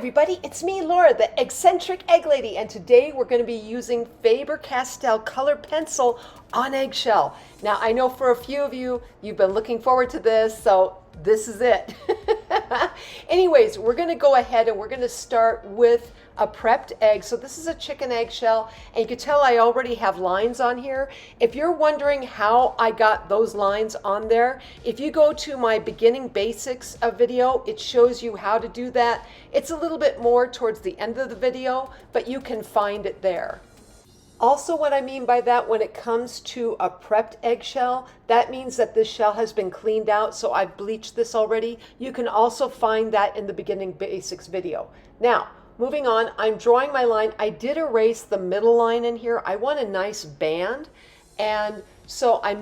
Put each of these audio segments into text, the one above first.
everybody, it's me, Laura, the Eccentric Egg Lady, and today we're going to be using Faber-Castell color pencil on eggshell. Now, I know for a few of you, you've been looking forward to this, so this is it. Anyways, we're going to go ahead and we're going to start with a prepped egg. So this is a chicken eggshell, and you can tell I already have lines on here. If you're wondering how I got those lines on there, if you go to my beginning basics video, it shows you how to do that. It's a little bit more towards the end of the video, but you can find it there. Also, what I mean by that, when it comes to a prepped eggshell, that means that this shell has been cleaned out, so I've bleached this already. You can also find that in the beginning basics video. Now, moving on, I'm drawing my line. I did erase the middle line in here. I want a nice band, and so I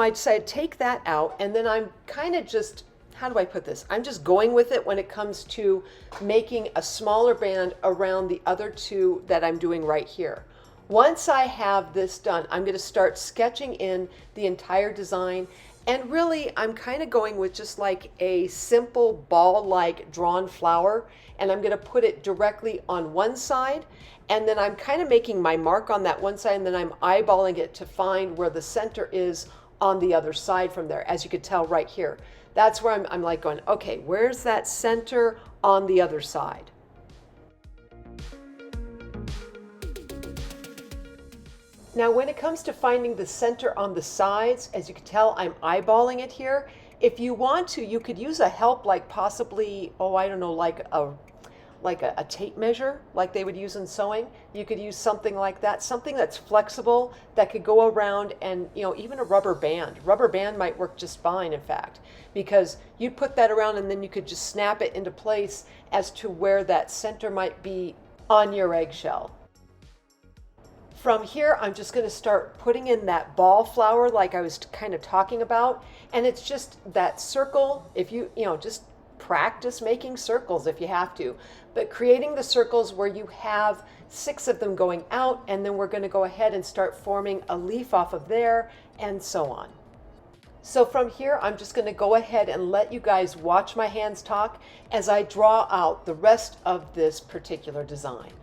decided to take that out, and then I'm kind of just, how do I put this? I'm just going with it when it comes to making a smaller band around the other two that I'm doing right here. Once I have this done, I'm going to start sketching in the entire design, and really I'm kind of going with just like a simple ball-like drawn flower, and I'm going to put it directly on one side, and then I'm kind of making my mark on that one side, and then I'm eyeballing it to find where the center is on the other side from there, as you can tell right here. That's where I'm like going, okay, where's that center on the other side? Now, when it comes to finding the center on the sides, as you can tell, I'm eyeballing it here. If you want to, you could use a help like possibly, oh, I don't know, like a tape measure, like they would use in sewing. You could use something like that, something that's flexible that could go around, and even a rubber band. Rubber band might work just fine, in fact, because you put that around and then you could just snap it into place as to where that center might be on your eggshell. From here, I'm just going to start putting in that ball flower like I was kind of talking about. And it's just that circle. If just practice making circles if you have to. But creating the circles where you have 6 of them going out, and then we're going to go ahead and start forming a leaf off of there, and so on. So from here, I'm just going to go ahead and let you guys watch my hands talk as I draw out the rest of this particular design.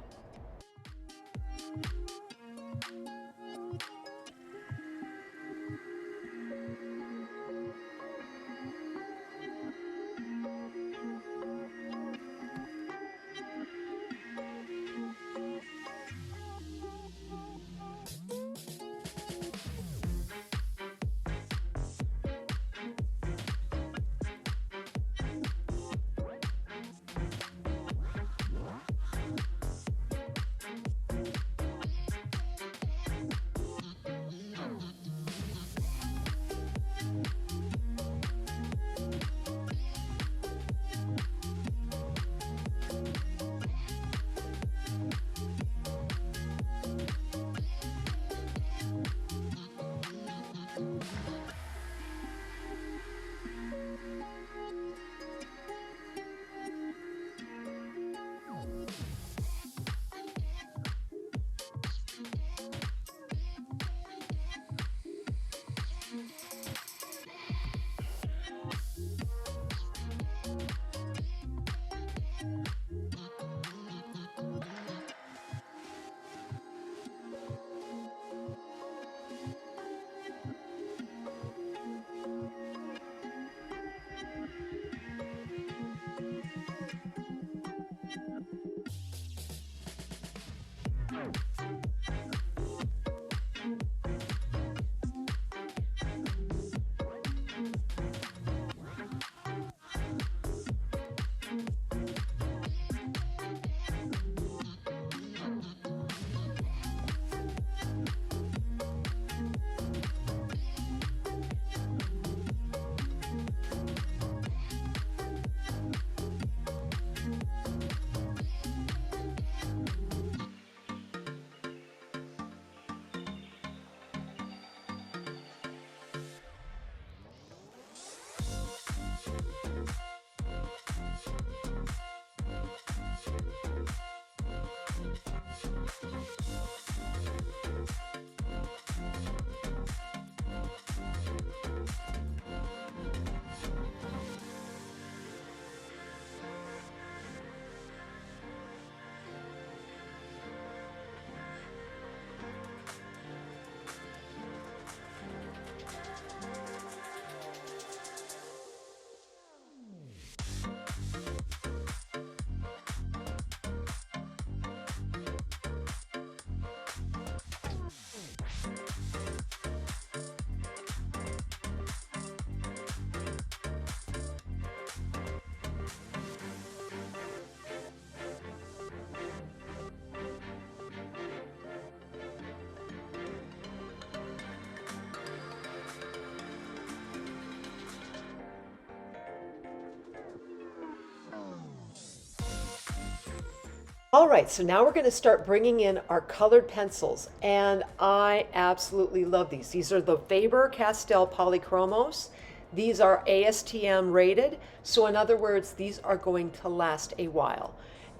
All right, so now we're going to start bringing in our colored pencils, and I absolutely love these. These are the Faber-Castell Polychromos. These are ASTM rated, so in other words, these are going to last a while.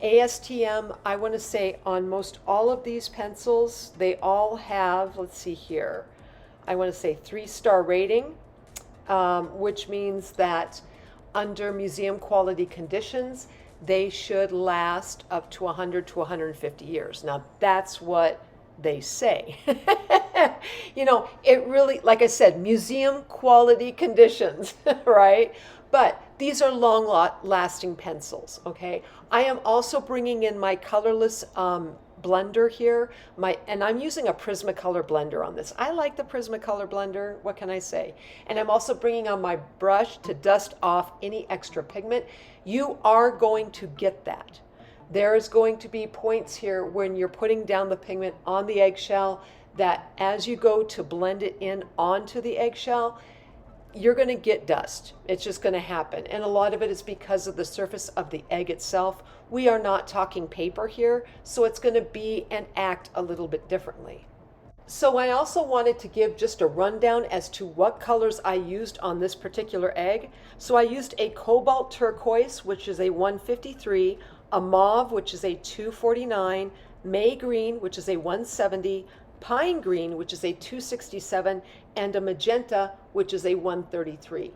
ASTM, I want to say on most all of these pencils, they all have, let's see here, I want to say 3-star rating, which means that under museum quality conditions, they should last up to 100 to 150 years. Now, that's what they say. You know, it really, like I said, museum quality conditions, right? But these are long lasting pencils, okay? I am also bringing in my colorless blender here, and I'm using a Prismacolor blender on this. I like the Prismacolor blender, what can I say? And I'm also bringing on my brush to dust off any extra pigment. You are going to get that. There's going to be points here when you're putting down the pigment on the eggshell that as you go to blend it in onto the eggshell, you're going to get dust. It's just going to happen. And a lot of it is because of the surface of the egg itself. We are not talking paper here, so it's going to be and act a little bit differently. So I also wanted to give just a rundown as to what colors I used on this particular egg. So I used a Cobalt Turquoise, which is a 153, a Mauve, which is a 249, May Green, which is a 170, Pine Green, which is a 267, and a Magenta, which is a 133.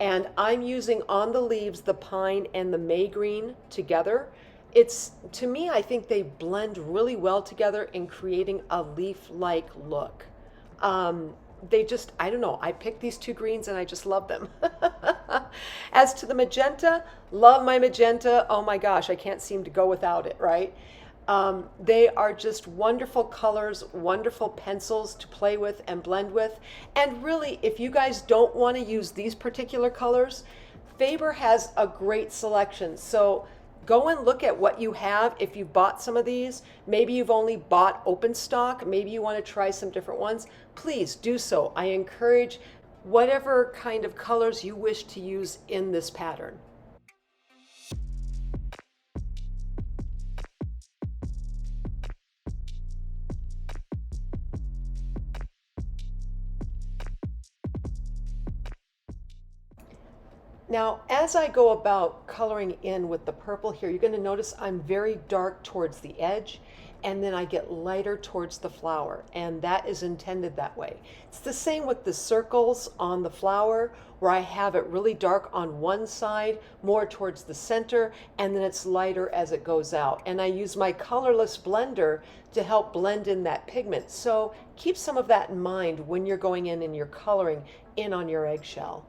And I'm using on the leaves the Pine and the May Green together. It's, to me, I think they blend really well together in creating a leaf-like look. They just, I don't know, I picked these two greens and I just love them. As to the magenta, love my magenta. Oh my gosh, I can't seem to go without it, right? They are just wonderful colors, wonderful pencils to play with and blend with. And really, if you guys don't want to use these particular colors, Faber has a great selection. So go and look at what you have. If you bought some of these, maybe you've only bought open stock, maybe you want to try some different ones, please do so. I encourage whatever kind of colors you wish to use in this pattern. Now, as I go about coloring in with the purple here, you're going to notice I'm very dark towards the edge, and then I get lighter towards the flower, and that is intended that way. It's the same with the circles on the flower, where I have it really dark on one side, more towards the center, and then it's lighter as it goes out. And I use my colorless blender to help blend in that pigment. So keep some of that in mind when you're going in and you're coloring in on your eggshell.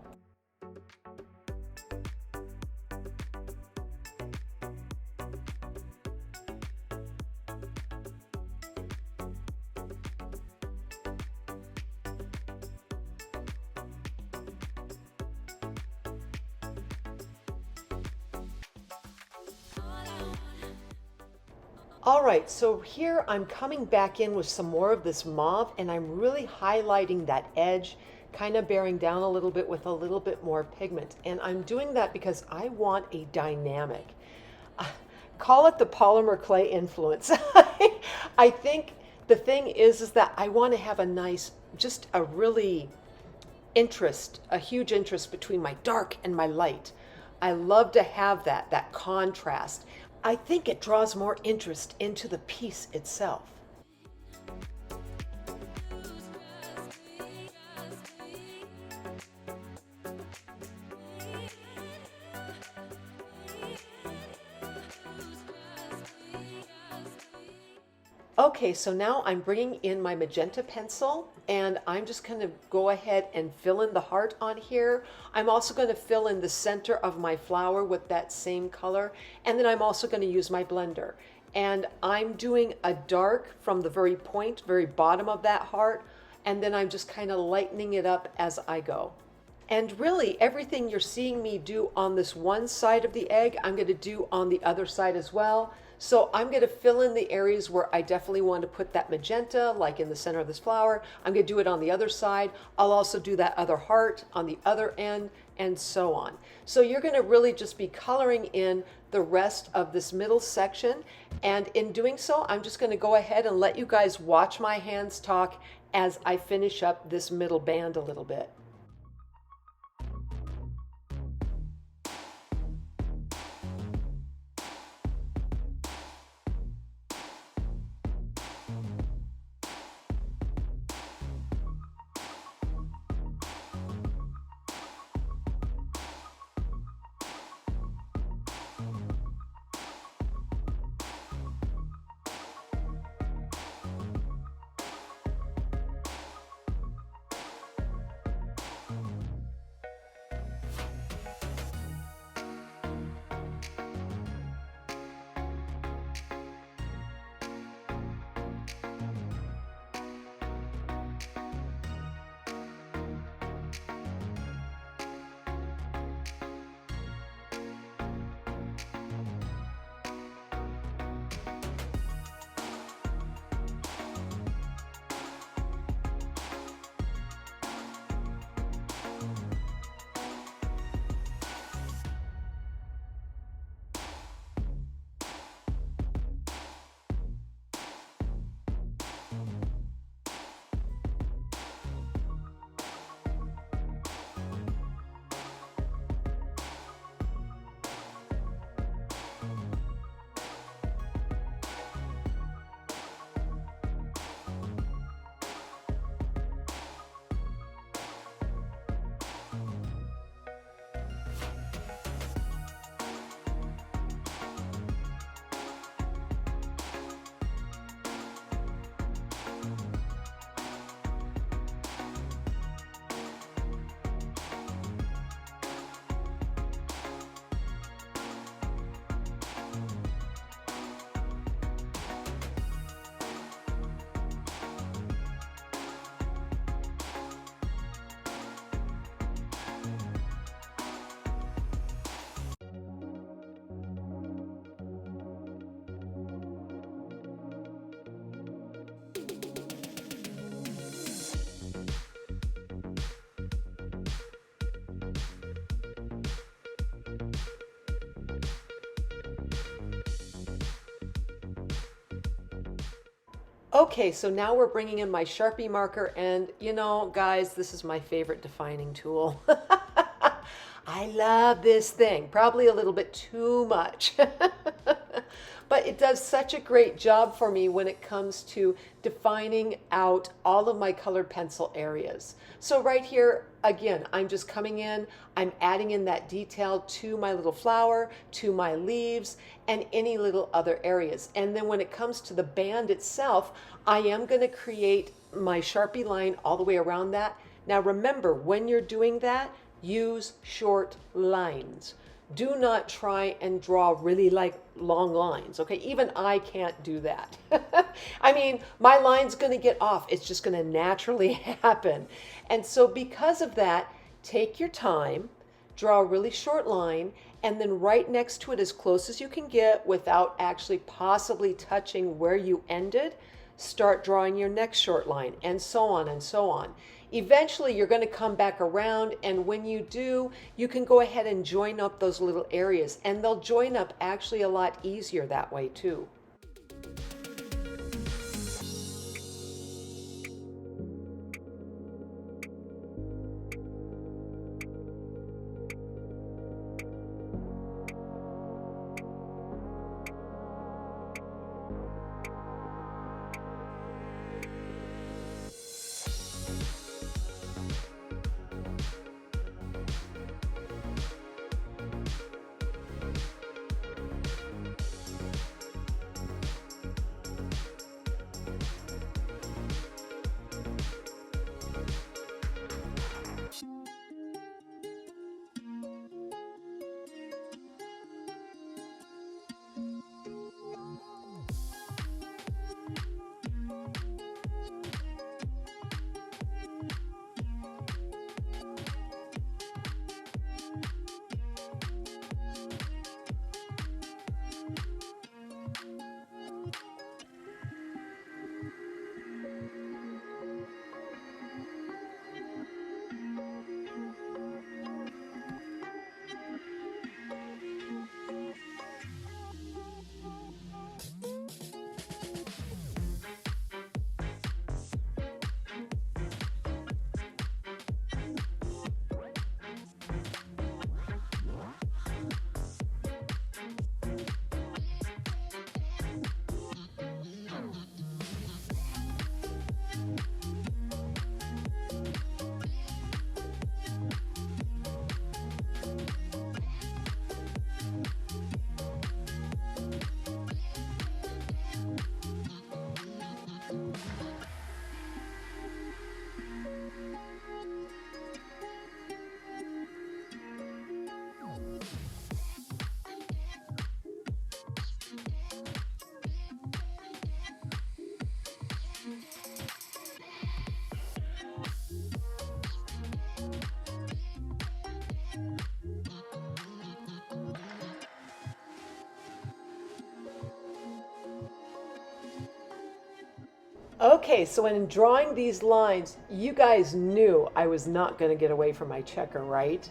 All right, so here I'm coming back in with some more of this mauve, and I'm really highlighting that edge, kind of bearing down a little bit with a little bit more pigment. And I'm doing that because I want a dynamic, call it the polymer clay influence. I think the thing is that I want to have a nice, just a really a huge interest between my dark and my light. I love to have that contrast. I think it draws more interest into the piece itself. Okay, so now I'm bringing in my magenta pencil, and I'm just going to go ahead and fill in the heart on here. I'm also going to fill in the center of my flower with that same color, and then I'm also going to use my blender. And I'm doing a dark from the very point, very bottom of that heart, and then I'm just kind of lightening it up as I go. And really, everything you're seeing me do on this one side of the egg, I'm going to do on the other side as well. So I'm going to fill in the areas where I definitely want to put that magenta, like in the center of this flower. I'm going to do it on the other side. I'll also do that other heart on the other end, and so on. So you're going to really just be coloring in the rest of this middle section. And in doing so, I'm just going to go ahead and let you guys watch my hands talk as I finish up this middle band a little bit. Okay, so now we're bringing in my Sharpie marker, and you know, guys, this is my favorite defining tool. I love this thing, probably a little bit too much. But it does such a great job for me when it comes to defining out all of my colored pencil areas. So right here, again, I'm just coming in, I'm adding in that detail to my little flower, to my leaves, and any little other areas. And then when it comes to the band itself, I am going to create my Sharpie line all the way around that. Now remember, when you're doing that, use short lines. Do not try and draw really like long lines, okay? Even I can't do that. I mean, my line's gonna get off. It's just gonna naturally happen. And so because of that, take your time, draw a really short line, and then right next to it, as close as you can get without actually possibly touching where you ended, start drawing your next short line, and so on and so on. Eventually, you're going to come back around, and when you do, you can go ahead and join up those little areas, and they'll join up actually a lot easier that way too. Okay, so in drawing these lines, you guys knew I was not going to get away from my checker, right?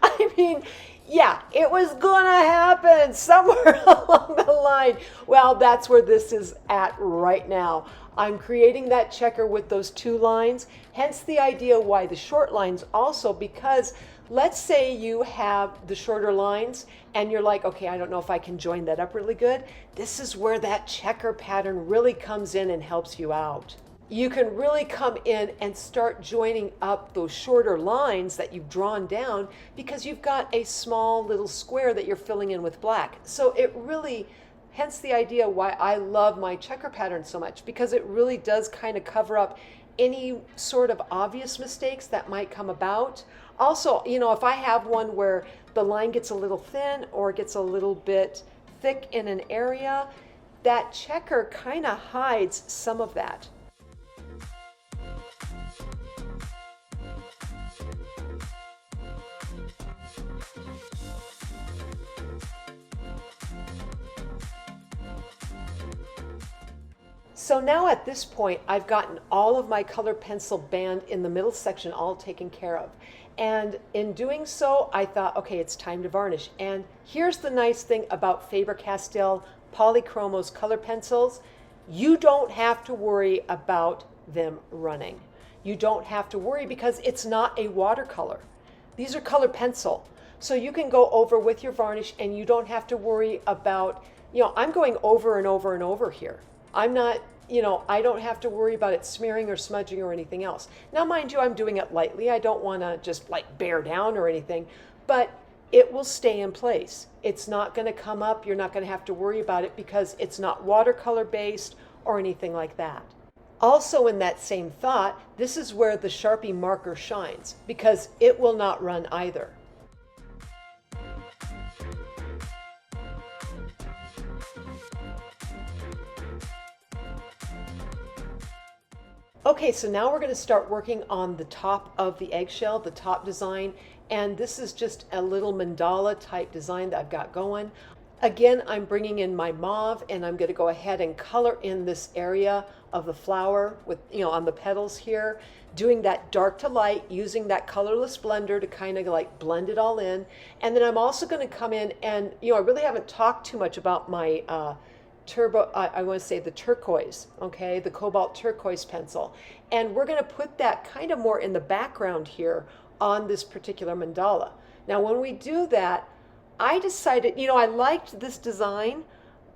I mean, yeah, it was going to happen somewhere along the line. Well, that's where this is at right now. I'm creating that checker with those two lines, hence the idea why the short lines also, because let's say you have the shorter lines and you're like, okay, I don't know if I can join that up really good. This is where that checker pattern really comes in and helps you out. You can really come in and start joining up those shorter lines that you've drawn down because you've got a small little square that you're filling in with black. So it really, hence the idea why I love my checker pattern so much, because it really does kind of cover up any sort of obvious mistakes that might come about. Also, you know, if I have one where the line gets a little thin or gets a little bit thick in an area, that checker kind of hides some of that. So now at this point, I've gotten all of my color pencil band in the middle section all taken care of. And in doing so, I thought, okay, it's time to varnish. And here's the nice thing about Faber-Castell Polychromos color pencils. You don't have to worry about them running. You don't have to worry because it's not a watercolor. These are color pencil. So you can go over with your varnish and you don't have to worry about, you know, I'm going over and over and over here. I'm not, you know, I don't have to worry about it smearing or smudging or anything else. Now, mind you, I'm doing it lightly. I don't want to just like bear down or anything, but it will stay in place. It's not going to come up. You're not going to have to worry about it because it's not watercolor based or anything like that. Also, in that same thought, this is where the Sharpie marker shines because it will not run either. Okay, so now we're going to start working on the top of the eggshell, the top design, and this is just a little mandala type design that I've got going. Again, I'm bringing in my mauve and I'm going to go ahead and color in this area of the flower with, you know, on the petals here, doing that dark to light, using that colorless blender to kind of like blend it all in. And then I'm also going to come in and, you know, I really haven't talked too much about my I want to say the turquoise, okay, the Cobalt Turquoise pencil. And we're going to put that kind of more in the background here on this particular mandala. Now, when we do that, I decided, you know, I liked this design,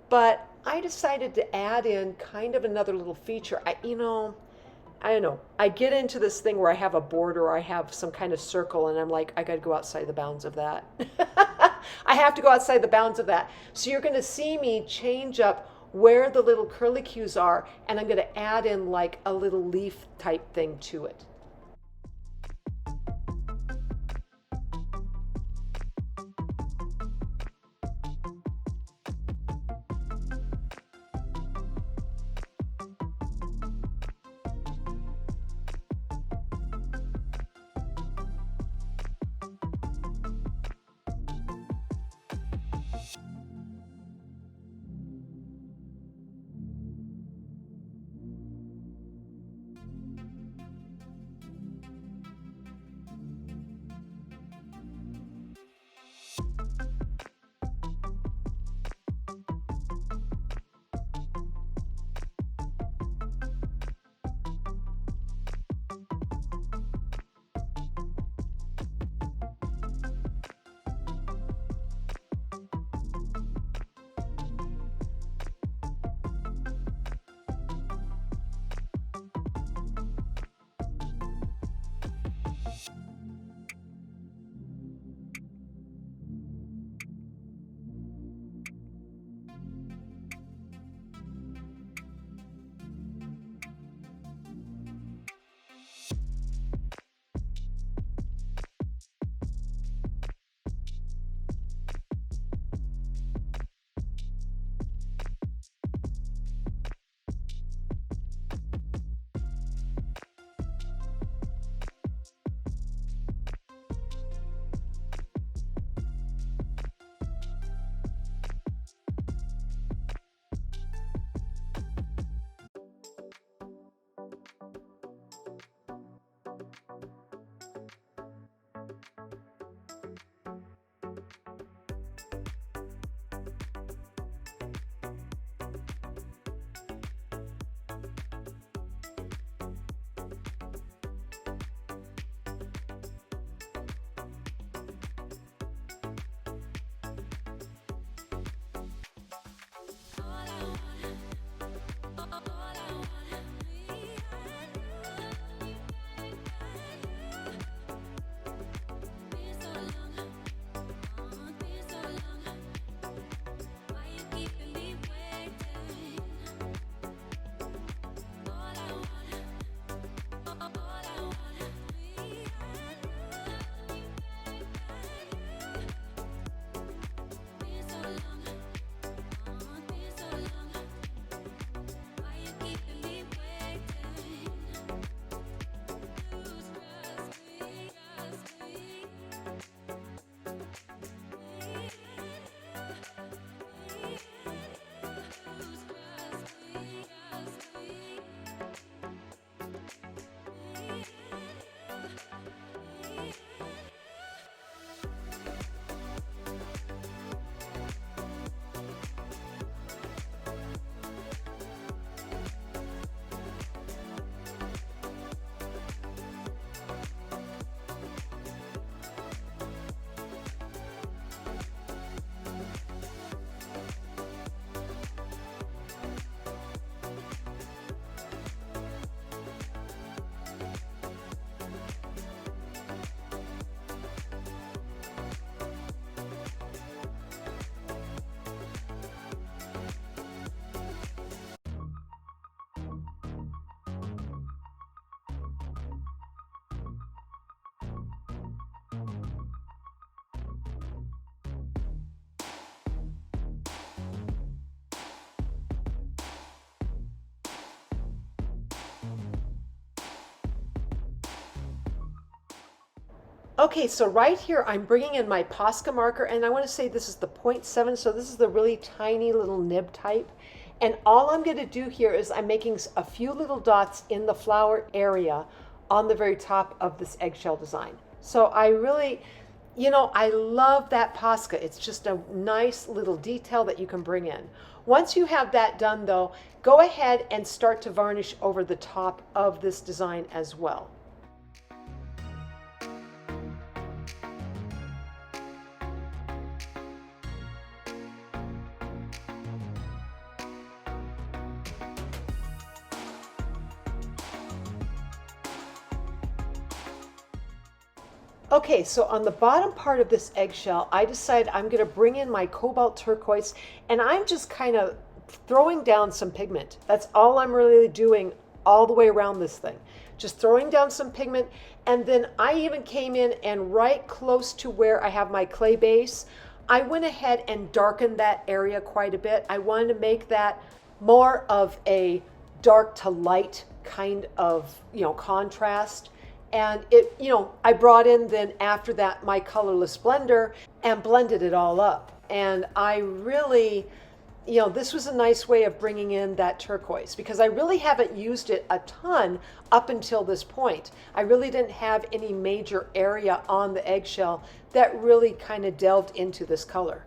but I decided to add in kind of another little feature. I don't know. I get into this thing where I have a border or I have some kind of circle and I'm like, I got to go outside the bounds of that. I have to go outside the bounds of that. So you're going to see me change up where the little curlicues are and I'm going to add in like a little leaf type thing to it. Okay, so right here I'm bringing in my Posca marker, and I want to say this is the 0.7, so this is the really tiny little nib type. And all I'm going to do here is I'm making a few little dots in the flower area on the very top of this eggshell design. So I really, I love that Posca. It's just a nice little detail that you can bring in. Once you have that done though, go ahead and start to varnish over the top of this design as well. Okay, so on the bottom part of this eggshell, I decided I'm going to bring in my Cobalt Turquoise, and I'm just kind of throwing down some pigment. That's all I'm really doing all the way around this thing. Just throwing down some pigment, and then I even came in and right close to where I have my clay base, I went ahead and darkened that area quite a bit. I wanted to make that more of a dark to light kind of, contrast. And it, I brought in then after that my colorless blender and blended it all up. And I really, this was a nice way of bringing in that turquoise because I really haven't used it a ton up until this point. I really didn't have any major area on the eggshell that really kind of delved into this color.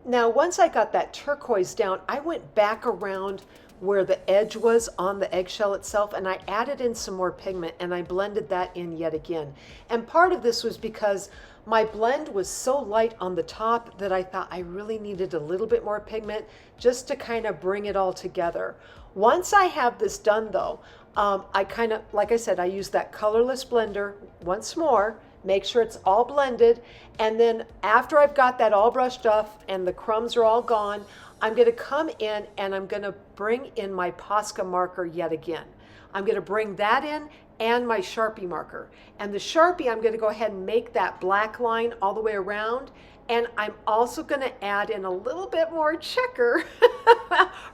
Now, once I got that turquoise down, I went back around where the edge was on the eggshell itself, and I added in some more pigment and I blended that in yet again. And part of this was because my blend was so light on the top that I thought I really needed a little bit more pigment just to kind of bring it all together. Once I have this done though, I kind of, like I said, I use that colorless blender once more, make sure it's all blended, and then after I've got that all brushed off and the crumbs are all gone, I'm going to come in and I'm going to bring in my Posca marker yet again. I'm going to bring that in and my Sharpie marker. And the Sharpie, I'm going to go ahead and make that black line all the way around. And I'm also going to add in a little bit more checker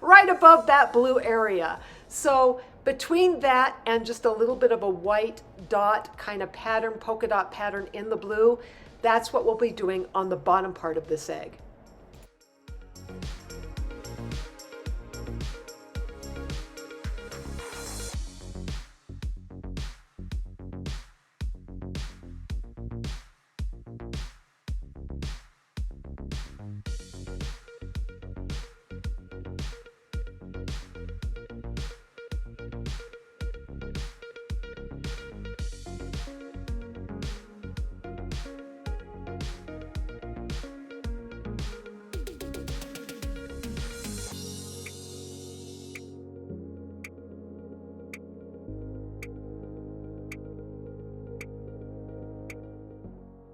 right above that blue area. So between that and just a little bit of a white dot kind of pattern, polka dot pattern in the blue, that's what we'll be doing on the bottom part of this egg.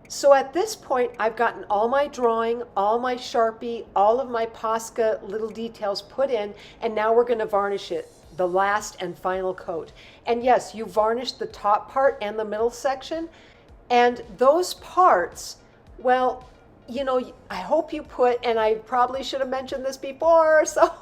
So at this point, I've gotten all my drawing, all my Sharpie, all of my Posca little details put in, and now we're going to varnish it, the last and final coat. And yes, you varnished the top part and the middle section, and those parts, well, I hope you put, and I probably should have mentioned this before, so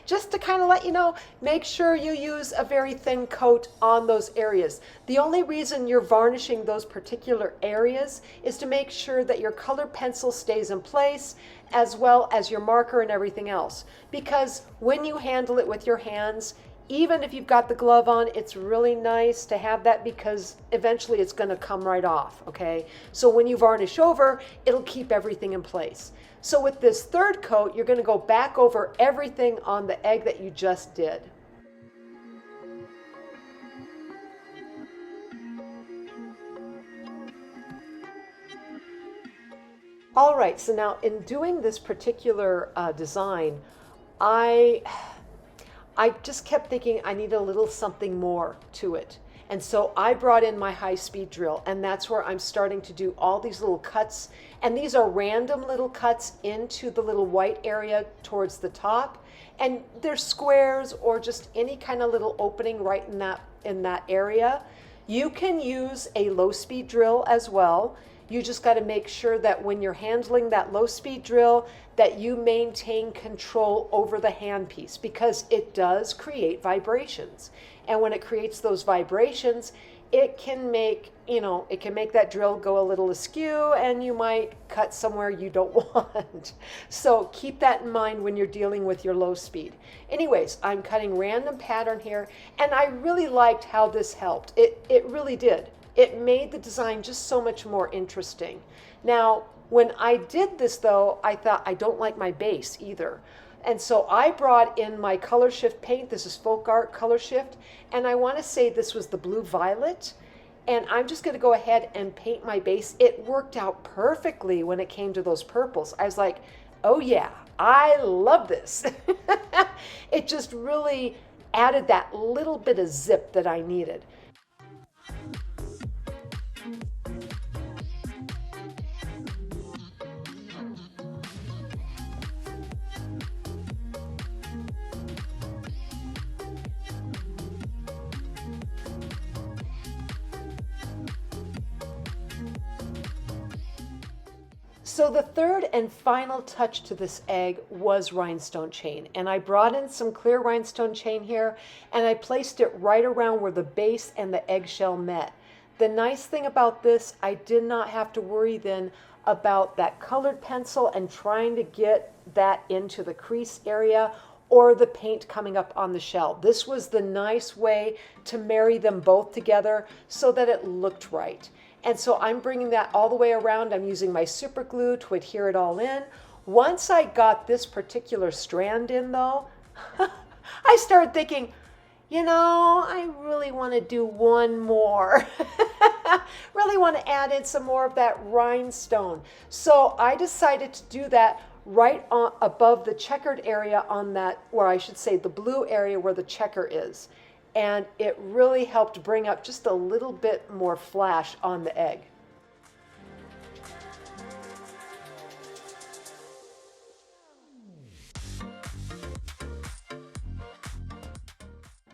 just to kind of let you know, make sure you use a very thin coat on those areas. The only reason you're varnishing those particular areas is to make sure that your color pencil stays in place as well as your marker and everything else. Because when you handle it with your hands, even if you've got the glove on, it's really nice to have that because eventually it's going to come right off, okay? So when you varnish over, it'll keep everything in place. So with this third coat, you're going to go back over everything on the egg that you just did. All right, so now in doing this particular design, I just kept thinking I need a little something more to it. And so I brought in my high-speed drill, and that's where I'm starting to do all these little cuts. And these are random little cuts into the little white area towards the top. And they're squares or just any kind of little opening right in that area. You can use a low-speed drill as well. You just got to make sure that when you're handling that low speed drill, that you maintain control over the handpiece, because it does create vibrations. And when it creates those vibrations, it can make, it can make that drill go a little askew, and you might cut somewhere you don't want. So keep that in mind when you're dealing with your low speed. Anyways, I'm cutting random pattern here, and I really liked how this helped. It really did. It made the design just so much more interesting. Now, when I did this though, I thought I don't like my base either. And so I brought in my color shift paint. This is Folk Art Color Shift. And I want to say this was the Blue Violet. And I'm just going to go ahead and paint my base. It worked out perfectly when it came to those purples. I was like, oh yeah, I love this. It just really added that little bit of zip that I needed. So the third and final touch to this egg was Rhinestone Chain. And I brought in some clear Rhinestone Chain here, and I placed it right around where the base and the eggshell met. The nice thing about this, I did not have to worry then about that colored pencil and trying to get that into the crease area or the paint coming up on the shell. This was the nice way to marry them both together so that it looked right. And so I'm bringing that all the way around. I'm using my super glue to adhere it all in. Once I got this particular strand in though, I started thinking, I really want to do one more. Really want to add in some more of that rhinestone. So I decided to do that right on, above the checkered area on that, or I should say the blue area where the checker is. And it really helped bring up just a little bit more flash on the egg.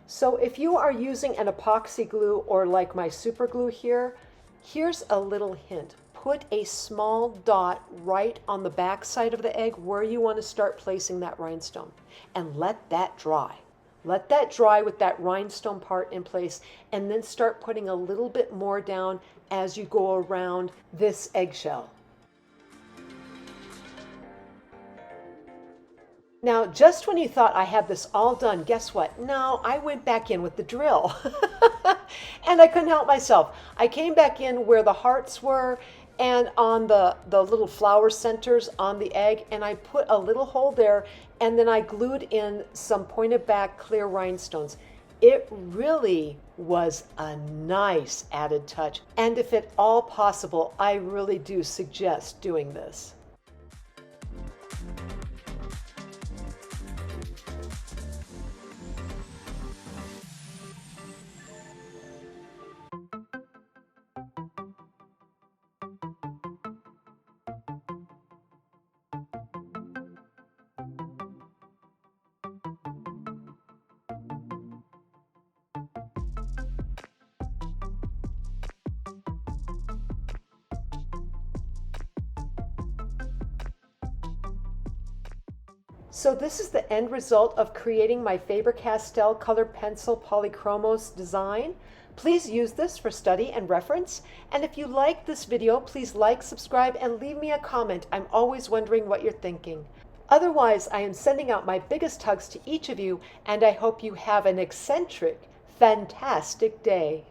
So if you are using an epoxy glue or like my super glue here, here's a little hint. Put a small dot right on the back side of the egg where you want to start placing that rhinestone, and let that dry. Let that dry with that rhinestone part in place, and then start putting a little bit more down as you go around this eggshell. Now, just when you thought I had this all done, guess what? No, I went back in with the drill. And I couldn't help myself. I came back in where the hearts were and on the little flower centers on the egg, and I put a little hole there, and then I glued in some pointed back clear rhinestones. It really was a nice added touch, and if at all possible, I really do suggest doing this. So this is the end result of creating my Faber-Castell Color Pencil Polychromos design. Please use this for study and reference. And if you like this video, please like, subscribe, and leave me a comment. I'm always wondering what you're thinking. Otherwise, I am sending out my biggest hugs to each of you, and I hope you have an eccentric, fantastic day.